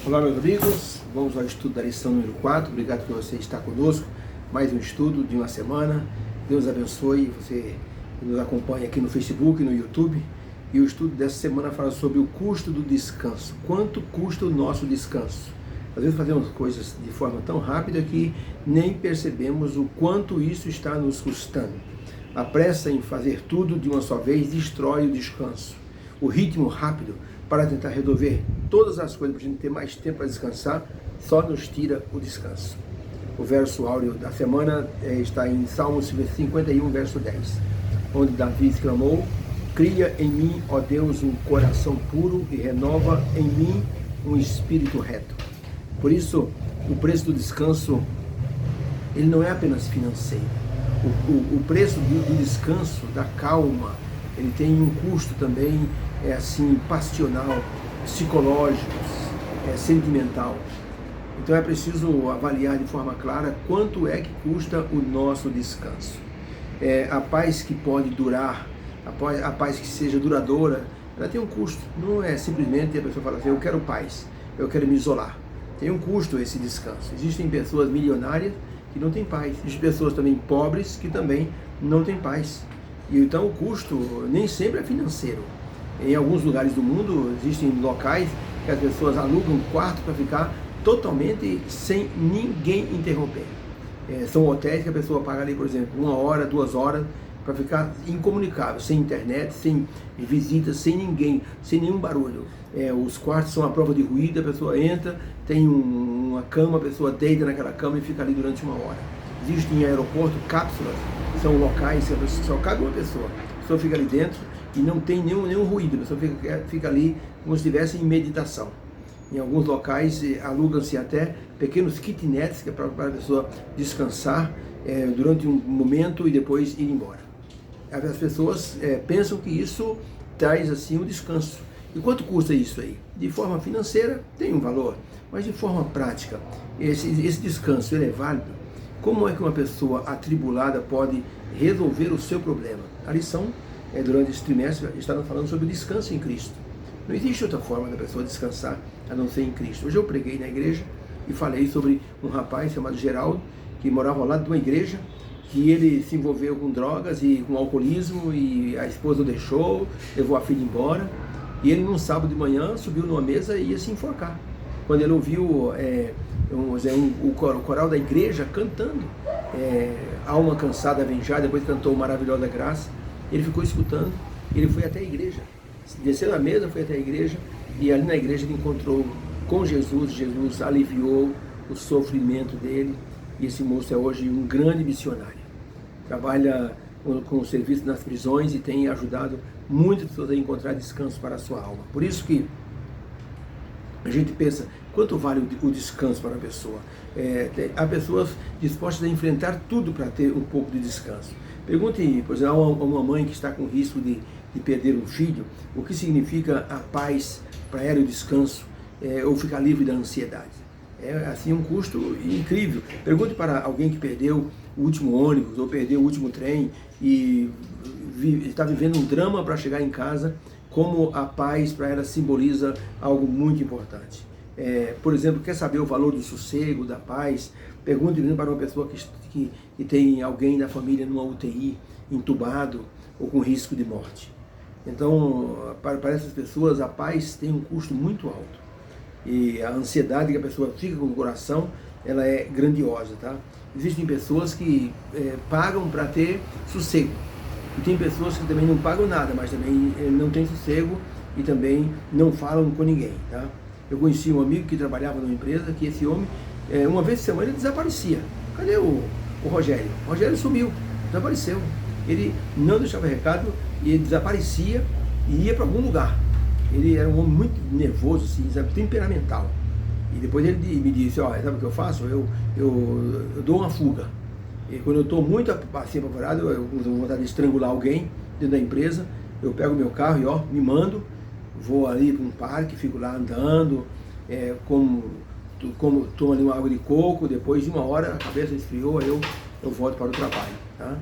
Olá, meus amigos, vamos ao estudo da lição número 4. Obrigado por você estar conosco. Mais um estudo de uma semana. Deus abençoe você que nos acompanha aqui no Facebook, no YouTube. E o estudo dessa semana fala sobre o custo do descanso. Quanto custa o nosso descanso? Às vezes fazemos coisas de forma tão rápida que nem percebemos o quanto isso está nos custando. A pressa em fazer tudo de uma só vez destrói o descanso. O ritmo rápido para tentar resolver todas as coisas, para a gente ter mais tempo para descansar, só nos tira o descanso. O verso áureo da semana está em Salmos 51, verso 10, onde Davi exclamou: cria em mim, ó Deus, um coração puro e renova em mim um espírito reto. Por isso, o preço do descanso, ele não é apenas financeiro. O preço do descanso, da calma, ele tem um custo também, passional, psicológico, sentimental. Então é preciso avaliar de forma clara quanto é que custa o nosso descanso. A paz que pode durar, a paz que seja duradoura, ela tem um custo. Não é simplesmente a pessoa fala assim: eu quero paz, eu quero me isolar. Tem um custo esse descanso. Existem pessoas milionárias que não têm paz. Existem pessoas também pobres que também não têm paz. E então o custo nem sempre é financeiro. Em alguns lugares do mundo existem locais que as pessoas alugam um quarto para ficar totalmente sem ninguém interromper. São hotéis que a pessoa paga ali, por exemplo, 1 hora, 2 horas, para ficar incomunicável, sem internet, sem visitas, sem ninguém, sem nenhum barulho. Os quartos são à prova de ruído, a pessoa entra, tem uma cama, a pessoa deita naquela cama e fica ali durante 1 hora. Existem em aeroporto cápsulas, são locais que só cabe uma pessoa. A pessoa fica ali dentro e não tem nenhum ruído, a pessoa fica ali como se estivesse em meditação. Em alguns locais alugam-se até pequenos kitnets, que é para a pessoa descansar durante um momento e depois ir embora. As pessoas pensam que isso traz assim um descanso. E quanto custa isso aí? De forma financeira tem um valor, mas de forma prática, esse descanso ele é válido? Como é que uma pessoa atribulada pode resolver o seu problema? A lição, durante esse trimestre, está falando sobre o descanso em Cristo. Não existe outra forma da pessoa descansar a não ser em Cristo. Hoje eu preguei na igreja e falei sobre um rapaz chamado Geraldo, que morava ao lado de uma igreja, que ele se envolveu com drogas e com alcoolismo, e a esposa o deixou, levou a filha embora, e ele num sábado de manhã subiu numa mesa e ia se enforcar. Quando ele ouviu o coral da igreja cantando Alma Cansada Vem Já, depois cantou Maravilhosa Graça, ele ficou escutando, ele foi até a igreja, desceu da mesa, foi até a igreja, e ali na igreja ele encontrou com Jesus. Jesus aliviou o sofrimento dele, e esse moço é hoje um grande missionário. Trabalha com o serviço nas prisões e tem ajudado muitas pessoas a encontrar descanso para a sua alma. Por isso que a gente pensa, quanto vale o descanso para a pessoa? Há pessoas dispostas a enfrentar tudo para ter um pouco de descanso. Pergunte, por exemplo, a uma mãe que está com risco de perder um filho, o que significa a paz para ela e o descanso, ou ficar livre da ansiedade. É assim um custo incrível. Pergunte para alguém que perdeu o último ônibus ou perdeu o último trem e está vivendo um drama para chegar em casa, como a paz para ela simboliza algo muito importante. Por exemplo, quer saber o valor do sossego, da paz? Pergunte para uma pessoa que tem alguém na família numa UTI, entubado ou com risco de morte. Então, para essas pessoas, a paz tem um custo muito alto. E a ansiedade que a pessoa fica com o coração, ela é grandiosa, tá? Existem pessoas que pagam para ter sossego. E tem pessoas que também não pagam nada, mas também não têm sossego e também não falam com ninguém, tá? Eu conheci um amigo que trabalhava numa empresa, que esse homem, uma vez por semana, ele desaparecia. Cadê o Rogério? O Rogério sumiu, desapareceu. Ele não deixava recado e ele desaparecia e ia para algum lugar. Ele era um homem muito nervoso, assim, sabe, temperamental. E depois ele me disse: sabe o que eu faço? Eu dou uma fuga. E quando eu estou muito assim apavorado, eu tenho vontade de estrangular alguém dentro da empresa, eu pego meu carro e me mando, vou ali para um parque, fico lá andando, tomo ali uma água de coco, depois de 1 hora a cabeça esfriou, aí eu volto para o trabalho, tá?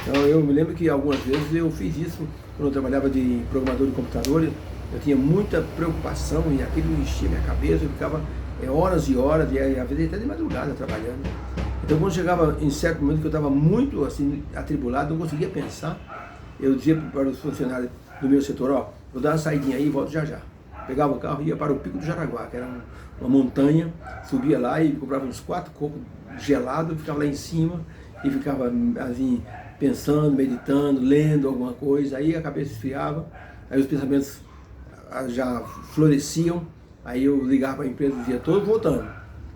Então eu me lembro que algumas vezes eu fiz isso quando eu trabalhava de programador de computador. Eu tinha muita preocupação e aquilo enchia minha cabeça, eu ficava horas e horas, e às vezes até de madrugada trabalhando. Então quando chegava em certo momento que eu estava muito assim atribulado, não conseguia pensar, eu dizia para os funcionários do meu setor, ó, vou dar uma saidinha aí e volto já já. Pegava o carro e ia para o Pico do Jaraguá, que era uma montanha, subia lá e comprava uns 4 cocos gelados, ficava lá em cima e ficava assim, pensando, meditando, lendo alguma coisa, aí a cabeça esfriava, aí os pensamentos já floresciam, aí eu ligava para a empresa e dizia, estou voltando.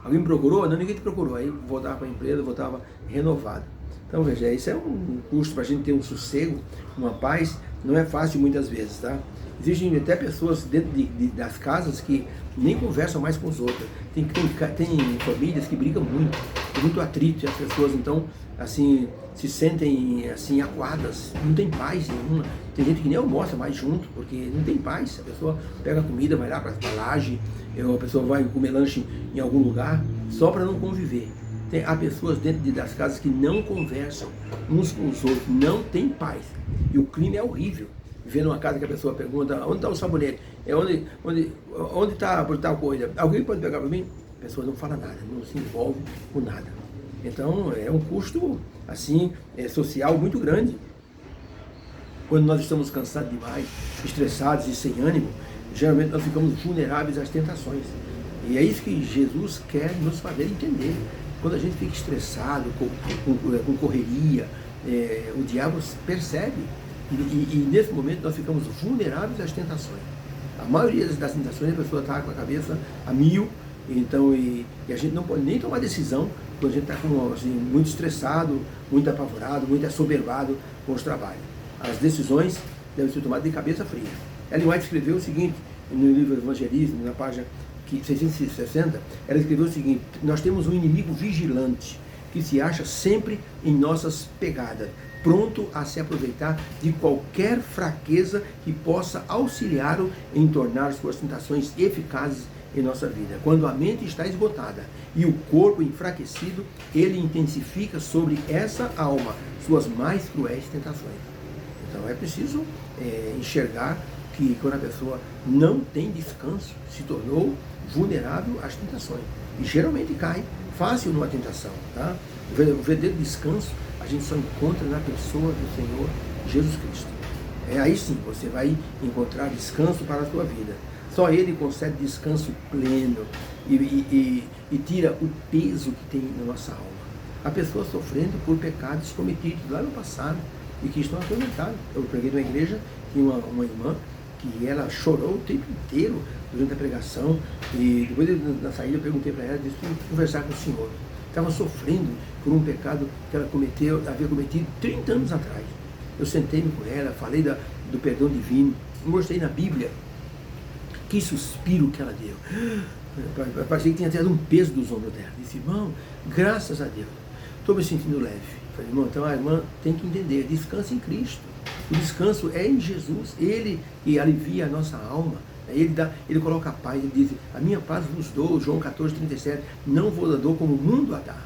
Alguém me procurou? Não, ninguém te procurou. Aí voltava para a empresa, voltava renovado. Então veja, isso é um custo para a gente ter um sossego, uma paz, não é fácil muitas vezes, tá? Existem até pessoas dentro das casas que nem conversam mais com os outros. Tem famílias que brigam muito, tem muito atrito, e as pessoas então, assim, se sentem assim acuadas, não tem paz nenhuma. Tem gente que nem almoça mais junto, porque não tem paz. A pessoa pega a comida, vai lá para a laje, a pessoa vai comer lanche em algum lugar, só para não conviver. Há pessoas dentro das casas que não conversam uns com os outros, não tem paz. E o clima é horrível. Vendo uma casa que a pessoa pergunta, onde está o sabonete? Onde está tal coisa? Alguém pode pegar para mim? A pessoa não fala nada, não se envolve com nada. Então é um custo assim, social muito grande. Quando nós estamos cansados demais, estressados e sem ânimo, geralmente nós ficamos vulneráveis às tentações. E é isso que Jesus quer nos fazer entender. Quando a gente fica estressado, com correria, o diabo percebe. E nesse momento nós ficamos vulneráveis às tentações. A maioria das tentações a pessoa está com a cabeça a mil, então, e a gente não pode nem tomar decisão quando a gente está assim, muito estressado, muito apavorado, muito assoberbado com os trabalhos. As decisões devem ser tomadas de cabeça fria. Ellen White escreveu o seguinte, no livro Evangelismo, na página 660, ela escreveu o seguinte: nós temos um inimigo vigilante que se acha sempre em nossas pegadas, pronto a se aproveitar de qualquer fraqueza que possa auxiliá-lo em tornar suas tentações eficazes em nossa vida. Quando a mente está esgotada e o corpo enfraquecido, ele intensifica sobre essa alma suas mais cruéis tentações. Então é preciso enxergar que quando a pessoa não tem descanso, se tornou vulnerável às tentações. E geralmente cai fácil numa tentação. Tá? O verdadeiro descanso a gente só encontra na pessoa do Senhor Jesus Cristo. Aí sim você vai encontrar descanso para a sua vida. Só Ele concede descanso pleno e tira o peso que tem na nossa alma. A pessoa sofrendo por pecados cometidos lá no passado e que estão atormentados. Eu preguei numa igreja, tinha uma irmã que ela chorou o tempo inteiro durante a pregação, e depois na saída eu perguntei para ela, disse que conversar com o Senhor. Estava sofrendo por um pecado que ela havia cometido 30 anos atrás. Eu sentei-me com ela, falei do perdão divino, mostrei na Bíblia. Que suspiro que ela deu. Parecia que tinha tirado um peso dos ombros dela. Disse, irmão, graças a Deus, estou me sentindo leve. Falei, irmão, então a irmã tem que entender, descansa em Cristo. O descanso é em Jesus, Ele que alivia a nossa alma. Ele coloca a paz, ele diz, a minha paz vos dou, João 14, 37, não vos dou como o mundo a dá.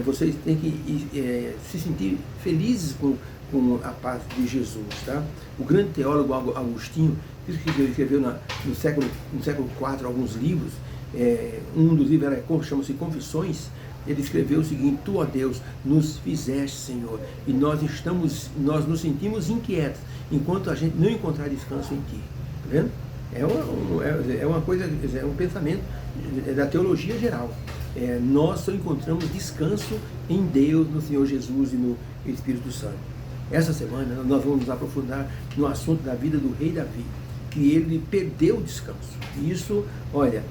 Vocês têm que se sentir felizes com a paz de Jesus. Tá? O grande teólogo Agostinho, que escreveu no século IV alguns livros, um dos livros chama-se Confissões. Ele escreveu o seguinte: tu, ó Deus, nos fizeste, Senhor, e nós nos sentimos inquietos enquanto a gente não encontrar descanso em Ti. Tá vendo? É uma coisa, é um pensamento da teologia geral. Nós só encontramos descanso em Deus, no Senhor Jesus e no Espírito Santo. Essa semana nós vamos nos aprofundar no assunto da vida do rei Davi, que ele perdeu o descanso. E isso, olha,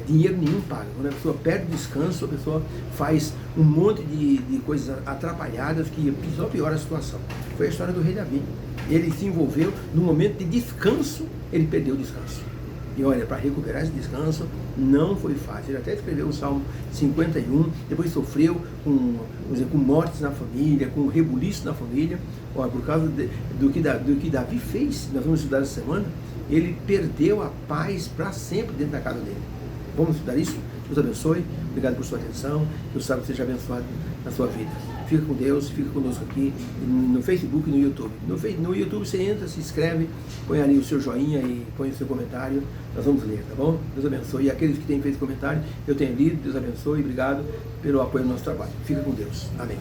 dinheiro nenhum paga. Quando a pessoa perde o descanso, a pessoa faz um monte de coisas atrapalhadas que só piora a situação. Foi a história do rei Davi. Ele se envolveu no momento de descanso, ele perdeu o descanso. E olha, para recuperar esse descanso não foi fácil. Ele até escreveu o Salmo 51, depois sofreu com mortes na família, com rebuliço na família. Olha, por causa do que Davi fez, nós vamos estudar essa semana, ele perdeu a paz para sempre dentro da casa dele. Vamos estudar isso? Deus abençoe, obrigado por sua atenção, Deus sabe que seja abençoado na sua vida. Fica com Deus, fica conosco aqui no Facebook e no YouTube. No YouTube você entra, se inscreve, põe ali o seu joinha e põe o seu comentário, nós vamos ler, tá bom? Deus abençoe. E aqueles que têm feito comentário, eu tenho lido, Deus abençoe, obrigado pelo apoio no nosso trabalho. Fica com Deus. Amém.